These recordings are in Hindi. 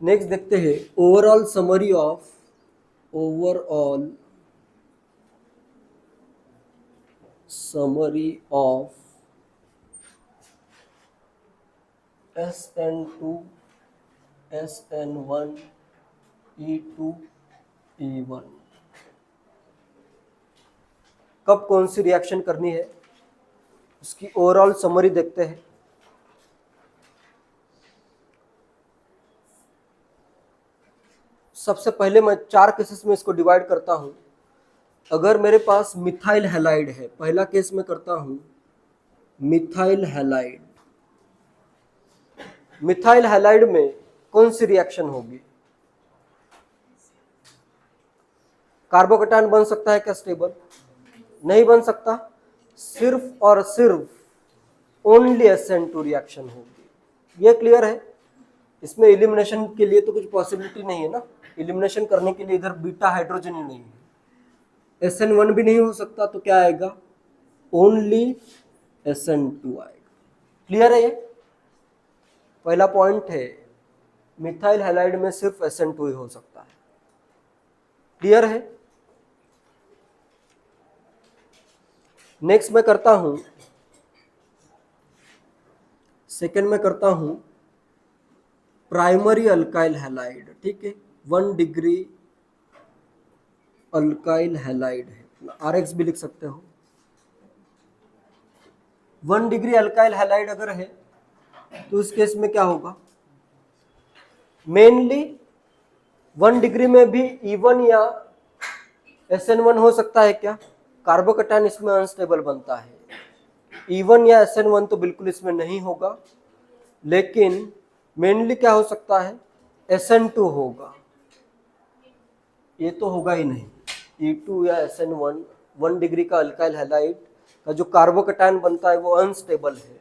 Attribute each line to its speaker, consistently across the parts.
Speaker 1: नेक्स्ट देखते हैं overall summary of SN2 SN1 E2 E1। कब कौन सी रिएक्शन करनी है उसकी ओवरऑल समरी देखते हैं। सबसे पहले मैं 4 केसेस में इसको डिवाइड करता हूं। अगर मेरे पास मिथाइल हैलाइड है, पहला केस में करता हूं मिथाइल हैलाइड। मिथाइल हैलाइड में कौन सी रिएक्शन होगी? कार्बोकेटायन बन सकता है क्या स्टेबल? नहीं बन सकता। सिर्फ और सिर्फ ओनली SN2 रिएक्शन होगी। ये क्लियर है? इसमें एलिमिनेशन के लिए तो कुछ पॉसिबिलिटी नहीं है ना। एलिमिनेशन करने के लिए इधर बीटा हाइड्रोजन ही नहीं है। SN1 भी नहीं हो सकता, तो क्या आएगा? ओनली SN2 आएगा। क्लियर है? ये पहला पॉइंट है, मिथाइल हैलाइड में सिर्फ SN2 ही हो सकता है। क्लियर है? नेक्स्ट मैं करता हूं, सेकेंड में करता हूं प्राइमरी अल्काइल हैलाइड। ठीक है, 1 डिग्री अल्काइल हैलाइड है, RX भी लिख सकते हो। 1 डिग्री अल्काइल हैलाइड अगर है तो इस केस में क्या होगा? मेनली 1 डिग्री में भी E1 या SN1 हो सकता है क्या? कार्बोकेटायन इसमें अनस्टेबल बनता है। E1 या SN1 तो बिल्कुल इसमें नहीं होगा, लेकिन मेनली क्या हो सकता है? SN2 होगा। ये तो होगा ही नहीं। E2 या SN1 1 डिग्री का अल्काइल हैलाइड का जो कार्बोकेटायन बनता है वो अनस्टेबल है,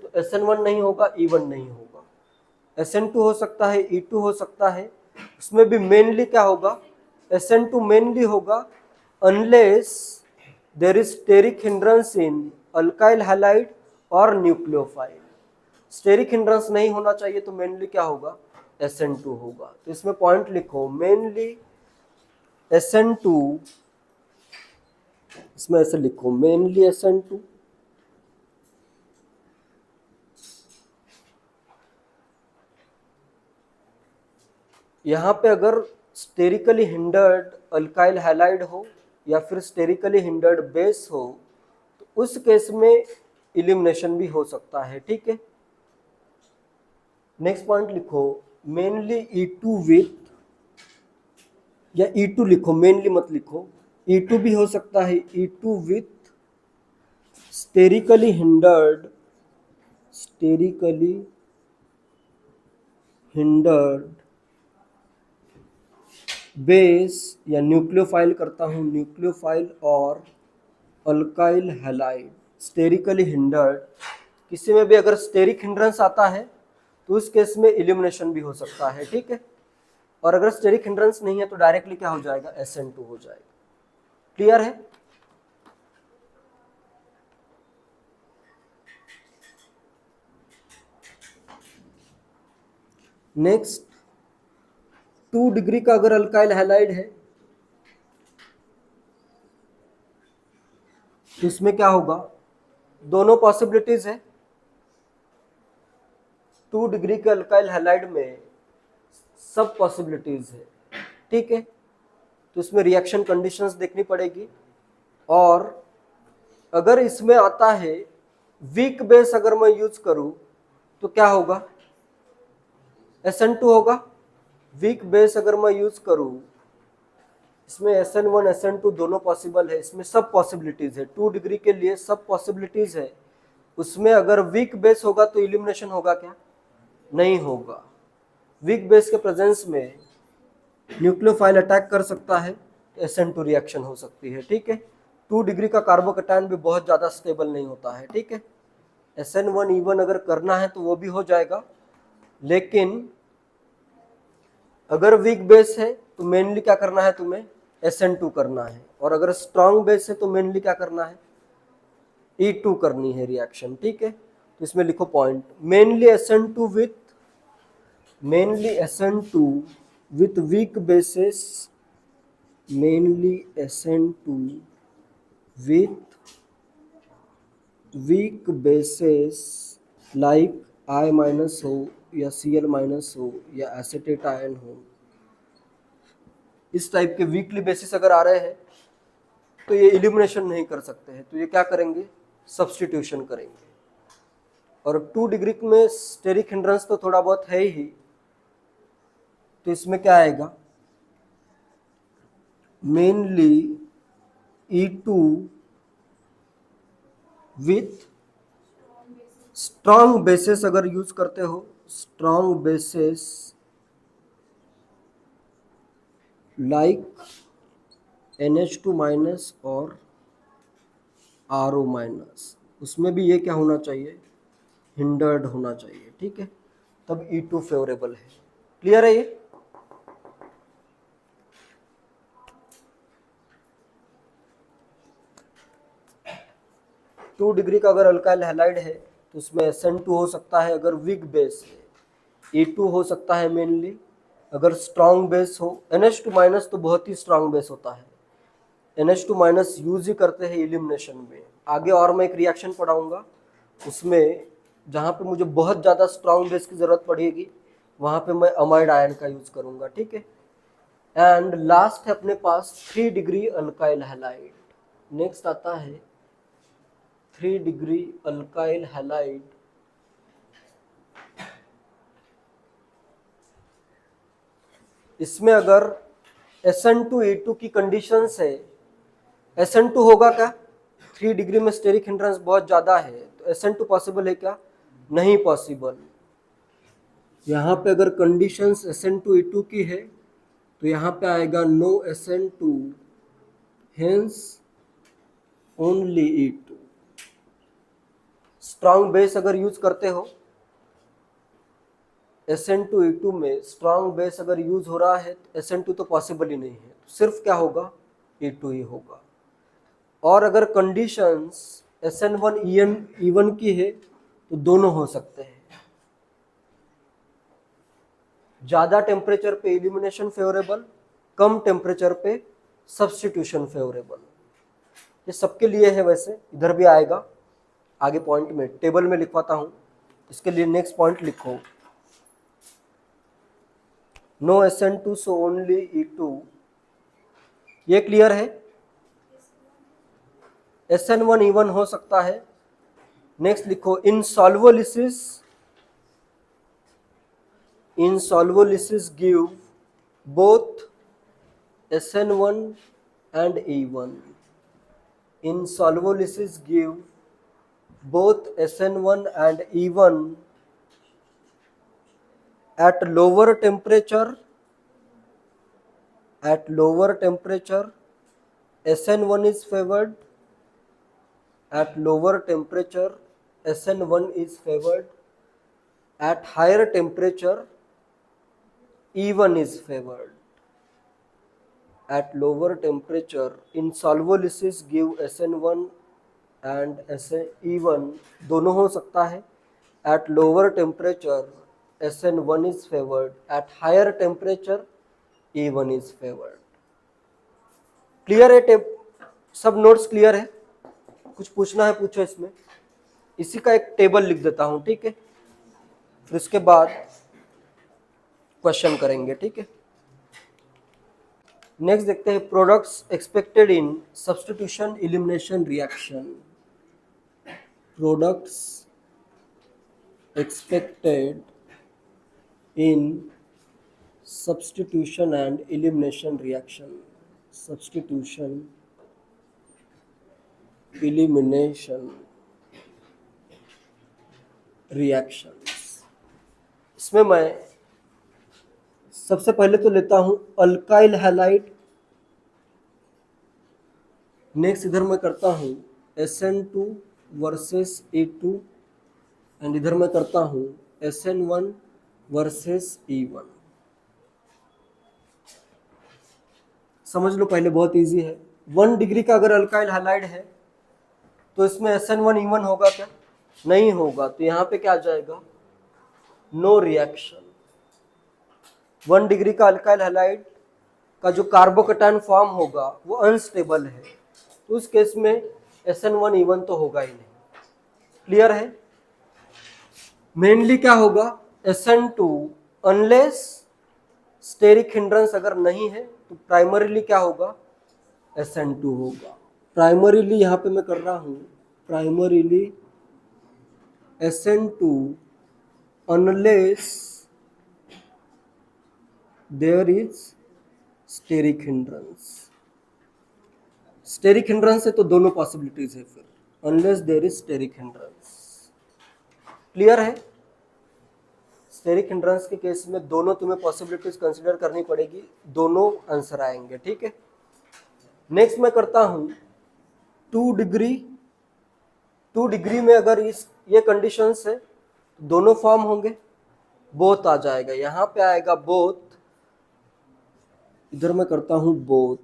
Speaker 1: तो SN1 नहीं होगा, E1 नहीं होगा। SN2 हो सकता है, E2 हो सकता है। उसमें भी मेनली क्या होगा? SN2 मेनली होगा unless there is steric hindrance in alkyl halide और न्यूक्लियोफाइल। स्टेरिक हिंड्रेंस नहीं होना चाहिए, तो मेनली क्या होगा? SN2 होगा। तो इसमें पॉइंट लिखो, मेनली SN2, इसमें ऐसे लिखो मेनली SN2। यहाँ पे अगर स्टेरिकली हिंडर्ड अल्काइल हैलाइड हो या फिर स्टेरिकली हिंडर्ड बेस हो तो उस केस में इलिमिनेशन भी हो सकता है। ठीक है, नेक्स्ट पॉइंट लिखो मेनली E2 विथ, या E2 लिखो, मेनली मत लिखो, E2 भी हो सकता है, E2 with sterically hindered base, या न्यूक्लियोफाइल करता हूं, न्यूक्लियोफाइल और अल्काइल हैलाइड स्टेरिकली हिंडर्ड। किसी में भी अगर स्टेरिक हिंड्रेंस आता है तो उस केस में इलिमिनेशन भी हो सकता है। ठीक है, और अगर स्टेरिक हिंड्रेंस नहीं है तो डायरेक्टली क्या हो जाएगा? SN2 हो जाएगा। क्लियर है? नेक्स्ट 2 डिग्री का अगर अल्काइल हैलाइड है तो इसमें क्या होगा? दोनों पॉसिबिलिटीज है। 2 डिग्री के अल्काइल हैलाइड में सब पॉसिबिलिटीज है। ठीक है, तो इसमें रिएक्शन कंडीशंस देखनी पड़ेगी। और अगर इसमें आता है वीक बेस, अगर मैं यूज करूं तो क्या होगा? SN2 होगा। वीक बेस अगर मैं यूज करूं, इसमें SN1 SN2 दोनों पॉसिबल है, इसमें सब पॉसिबिलिटीज है। 2 डिग्री के लिए सब पॉसिबिलिटीज है। उसमें अगर वीक बेस होगा तो इलिमिनेशन होगा क्या? नहीं होगा। वीक बेस के प्रेजेंस में न्यूक्लियोफाइल अटैक कर सकता है, SN2 रिएक्शन हो सकती है। ठीक है, 2 डिग्री का कार्बोकेटायन भी बहुत ज़्यादा स्टेबल नहीं होता है। ठीक है, SN1 E1 अगर करना है तो वो भी हो जाएगा, लेकिन अगर वीक बेस है तो मेनली क्या करना है तुम्हें? SN2 करना है। और अगर स्ट्रॉन्ग बेस है तो मेनली क्या करना है? E2 करनी है रिएक्शन। ठीक है, तो इसमें लिखो point, mainly SN2 with mainly SN2 with weak bases, mainly SN2 with weak bases like I minus हो या Cl माइनस हो या एसिटेट आयन हो, इस टाइप के वीकली बेसिस अगर आ रहे हैं तो ये इलिमिनेशन नहीं कर सकते हैं, तो ये क्या करेंगे, सब्स्टिट्यूशन करेंगे। और 2 डिग्री में स्टेरिक हिंड्रेंस तो थोड़ा बहुत है ही, तो इसमें क्या आएगा, mainly E2 with strong bases अगर यूज करते हो, strong bases like NH2 minus और RO माइनस, उसमें भी ये क्या होना चाहिए, हिंडर्ड होना चाहिए, ठीक है, तब E2 फेवरेबल है। क्लियर है ये? टू डिग्री का अगर अल्काइल हैलाइड है तो उसमें SN2 हो सकता है अगर वीक बेस है, E2 हो सकता है मेनली अगर स्ट्रॉन्ग बेस हो, NH2 माइनस तो बहुत ही स्ट्रॉन्ग बेस होता है, NH2 माइनस यूज ही करते हैं एलिमिनेशन में। आगे और मैं एक रिएक्शन पढ़ाऊंगा उसमें जहाँ पे मुझे बहुत ज़्यादा स्ट्रॉन्ग बेस की ज़रूरत पड़ेगी वहाँ पे मैं अमाइड आयन का यूज करूँगा, ठीक है। एंड लास्ट है अपने पास 3 डिग्री अल्काइल हैलाइड। नेक्स्ट आता है 3 डिग्री अल्काइल हैलाइड। इसमें अगर SN2E2 की कंडीशंस है, SN2 होगा क्या, 3 डिग्री में स्टेरिक हिंड्रेंस बहुत ज़्यादा है तो SN2 पॉसिबल है क्या, नहीं पॉसिबल। यहाँ पे अगर कंडीशंस SN2E2 की है तो यहाँ पे आएगा no SN2 hence only E2। Strong base अगर यूज करते हो, SN2E2 में स्ट्रॉन्ग बेस अगर यूज हो रहा है तो SN2 तो पॉसिबल ही नहीं है, तो सिर्फ क्या होगा, E2 ही होगा। और अगर कंडीशंस SN1 E1 की है तो दोनों हो सकते हैं। ज़्यादा टेम्परेचर पे एलिमिनेशन फेवरेबल, कम टेम्परेचर पे सब्स्टिट्यूशन फेवरेबल। ये सबके लिए है, वैसे इधर भी आएगा आगे पॉइंट में, टेबल में लिखवाता हूँ, इसके लिए नेक्स्ट पॉइंट लिखो, no SN2 so only E2। ये क्लियर है? SN1 E1 हो सकता है। नेक्स्ट लिखो, insolubilities give both SN1 and E1। insolubilities give both SN1 and E1 at lower temperature SN1 is favored, at lower temperature SN1 is favored, at higher temperature E1 is favored। At lower temperature insolubilities give SN1 and E1 दोनों हो सकता है। At lower temperature SN1 is favored, at higher temperature E1 is favored। Clear है? सब नोट्स क्लियर है? कुछ पूछना है पूछो इसमें। इसी का एक टेबल लिख देता हूं, ठीक है, फिर इसके बाद क्वेश्चन करेंगे, ठीक है। नेक्स्ट देखते हैं products expected in substitution elimination reaction. Products expected in substitution and elimination reaction, substitution elimination reactions. इसमें मैं सबसे पहले तो लेता हूं अल्काइल हैलाइड, नेक्स्ट इधर मैं करता हूं SN2 वर्सेस E2 एंड इधर मैं करता हूं SN1 वर्सेस E1। समझ लो पहले, बहुत इजी है। 1 डिग्री का अगर अल्काइल हैलाइड है तो इसमें SN1 E1 होगा क्या, नहीं होगा, तो यहाँ पे क्या आ जाएगा, नो रिएक्शन। 1 डिग्री का अल्काइल हैलाइड का जो कार्बोकैटायन फॉर्म होगा वो अनस्टेबल है, तो उस केस में SN1E1 तो होगा ही नहीं। क्लियर है? मेनली क्या होगा, SN2 अनलेस स्टेरिक हिंड्रेंस अगर नहीं है तो प्राइमरीली क्या होगा, SN2 होगा। प्राइमरीली यहाँ पे मैं कर रहा हूँ, primarily SN2 unless there is steric hindrance. Steric hindrance है तो दोनों पॉसिबिलिटीज है फिर, unless there is steric hindrance. Clear है? स्टेरिक हिंड्रेंस के केस में दोनों तुम्हें पॉसिबिलिटीज कंसीडर करनी पड़ेगी, दोनों आंसर आएंगे। ठीक है, नेक्स्ट मैं करता हूं 2 डिग्री। 2 डिग्री में अगर ये कंडीशंस है तो दोनों फॉर्म होंगे, बोथ आ जाएगा, यहां पे आएगा बोथ, इधर मैं करता हूं बोथ।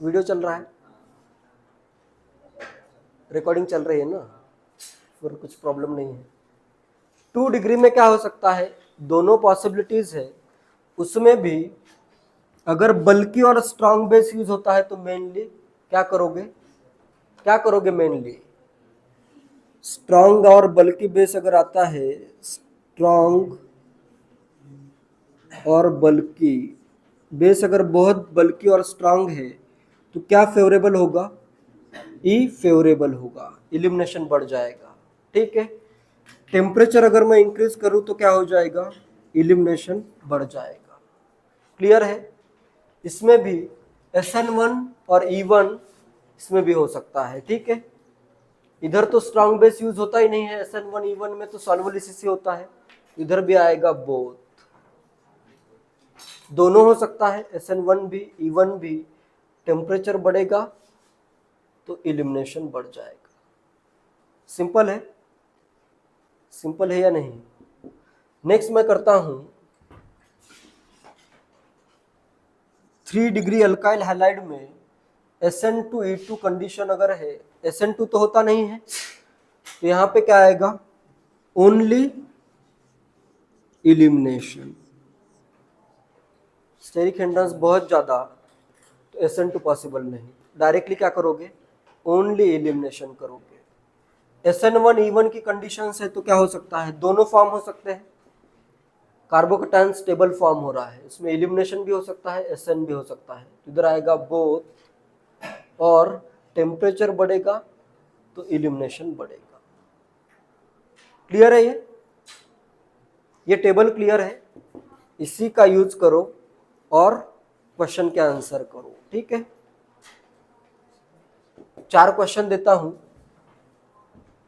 Speaker 1: वीडियो चल रहा है, रिकॉर्डिंग चल रही है ना, फिर कुछ प्रॉब्लम नहीं है। 2 डिग्री में क्या हो सकता है, दोनों पॉसिबिलिटीज है, उसमें भी अगर बल्की और स्ट्रॉन्ग बेस यूज होता है तो मेनली क्या करोगे मेनली स्ट्रॉन्ग और बल्की बेस अगर आता है, स्ट्रॉन्ग और बल्की बेस अगर बहुत बल्की और स्ट्रॉन्ग है तो क्या फेवरेबल होगा, ई फेवरेबल होगा, इलिमिनेशन बढ़ जाएगा। ठीक है, टेम्परेचर अगर मैं इंक्रीज करूं तो क्या हो जाएगा, इलिमिनेशन बढ़ जाएगा। क्लियर है? इसमें भी SN1 और E1 इसमें भी हो सकता है। ठीक है, इधर तो स्ट्रॉन्ग बेस यूज होता ही नहीं है, SN1 E1 में तो सॉल्युबल ECC होता है, इधर भी आएगा बोथ, दोनों हो सकता है, SN1 भी E1 भी। टेम्परेचर बढ़ेगा तो इलिमिनेशन बढ़ जाएगा। सिंपल है, सिंपल है या नहीं? नेक्स्ट मैं करता हूं 3 डिग्री अल्काइल हैलाइड में SN2E2 कंडीशन अगर है, SN2 तो होता नहीं है, तो यहां पे क्या आएगा, ओनली इलिमिनेशन। स्टेरिक हिंड्रेंस बहुत ज्यादा तो SN2 पॉसिबल नहीं, डायरेक्टली क्या करोगे, ओनली इलिमिनेशन करोगे। SN1 E1 की कंडीशन है तो क्या हो सकता है, दोनों फॉर्म हो सकते हैं, कार्बोकैटायन स्टेबल फॉर्म हो रहा है, इसमें इलिमिनेशन भी हो सकता है, SN भी हो सकता है, तो इधर आएगा बोथ, और टेम्परेचर बढ़ेगा तो इलिमिनेशन बढ़ेगा। क्लियर है? ये टेबल क्लियर है, इसी का यूज करो और क्वेश्चन के आंसर करो। ठीक है, 4 क्वेश्चन देता हूं,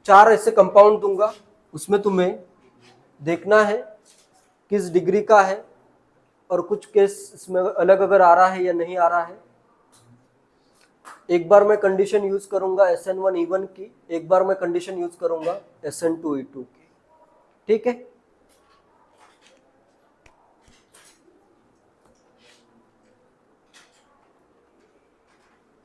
Speaker 1: 4 ऐसे कंपाउंड दूंगा, उसमें तुम्हें देखना है किस डिग्री का है, और कुछ केस इसमें अलग अगर आ रहा है या नहीं आ रहा है। एक बार मैं कंडीशन यूज करूंगा SN1 E1 की, एक बार मैं कंडीशन यूज करूंगा SN2 E2 की। ठीक है,